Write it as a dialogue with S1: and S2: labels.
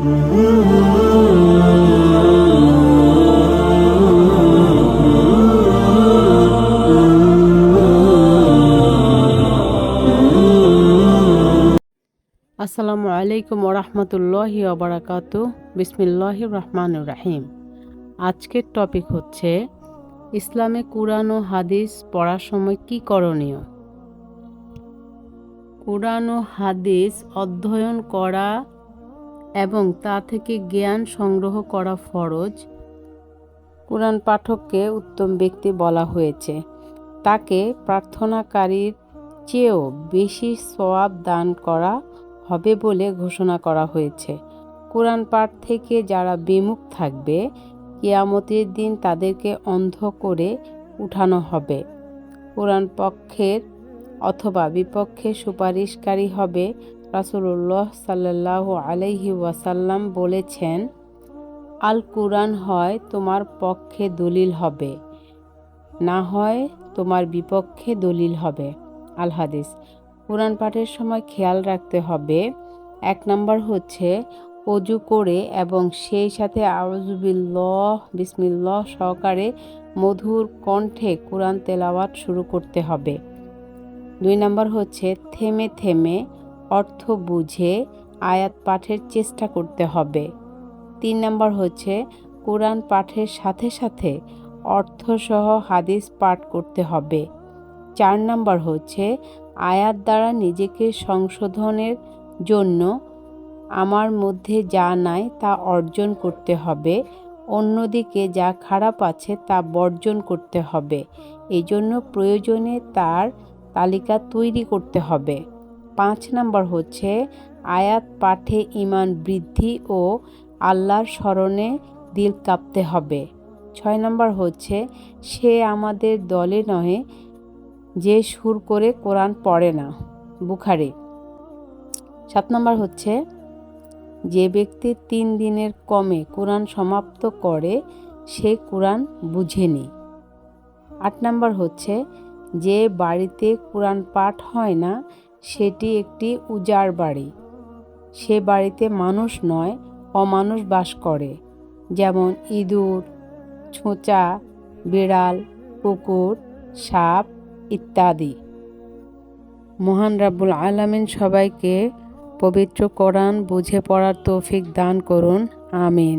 S1: আসসালামু আলাইকুম ওরহমতুল্লাহি ওবারাকাতু। বিসমিল্লাহির রহমানির রহিম। আজকের টপিক হচ্ছে ইসলামে কুরআন ও হাদিস পড়ার সময় কি করণীয়। কুরআন ও হাদিস অধ্যয়ন করা এবং তা থেকে জ্ঞান সংগ্রহ করা ফরজ। কুরআন পাঠককে উত্তম ব্যক্তি বলা হয়েছে। তাকে প্রার্থনাকারীর চেয়েও বেশি সওয়াব দান করা হবে বলে ঘোষণা করা হয়েছে। কুরআন পাঠ থেকে যারা বিমুখ থাকবে, কিয়ামতের দিন তাদেরকে অন্ধ করে উঠানো হবে। কুরআন পক্ষের অথবা বিপক্ষে সুপারিশকারী হবে। রাসূলুল্লাহ সাল্লাল্লাহু আলাইহি ওয়াসাল্লাম বলেছেন, আল কুরআন হয় তোমার পক্ষে দলিল হবে, না হয় তোমার বিপক্ষে দলিল হবে। আল হাদিস। কুরআন পাঠের সময় খেয়াল রাখতে হবে, 1 নম্বর হচ্ছে ওযু করে এবং সেই সাথে আউযুবিল্লাহ বিসমিল্লাহ সহকারে মধুর কণ্ঠে কুরআন তেলাওয়াত শুরু করতে হবে। 2 নম্বর হচ্ছে থেমে থেমে অর্থ বুঝে আয়াত পাঠের চেষ্টা করতে হবে। 3 নম্বর হচ্ছে কুরআন পাঠের সাথে সাথে অর্থসহ হাদিস পাঠ করতে হবে। 4 নম্বর হচ্ছে আয়াত দ্বারা নিজেকে সংশোধনের জন্য আমার মধ্যে যা নাই তা অর্জন করতে হবে, অন্যদিকে যা খারাপ আছে তা বর্জন করতে হবে। এই জন্য প্রয়োজনে তার তালিকা তৈরি করতে হবে। 5 নম্বর হচ্ছে আয়াত পাঠে ঈমান বৃদ্ধি ও আল্লাহর স্মরণে দিল কাঁপতে হবে। 6 নম্বর হচ্ছে সে আমাদের দলে নহে যে সুর করে কোরআন পড়ে না। বুখারী। 7 নম্বর হচ্ছে যে ব্যক্তি 3 দিনের কমে কোরআন সমাপ্ত করে সে কোরআন বুঝেনি। 8 নম্বর হচ্ছে যে বাড়িতে কোরআন পাঠ হয় না সেটি একটি উজাড় বাড়ি, সে বাড়িতে মানুষ নয় অমানুষ বাস করে, যেমন ইঁদুর, ছোঁচা, বিড়াল, কুকুর, সাপ ইত্যাদি। মহান রাব্বুল আলামিন সবাইকে পবিত্র কোরআন বুঝে পড়ার তৌফিক দান করুন। আমিন।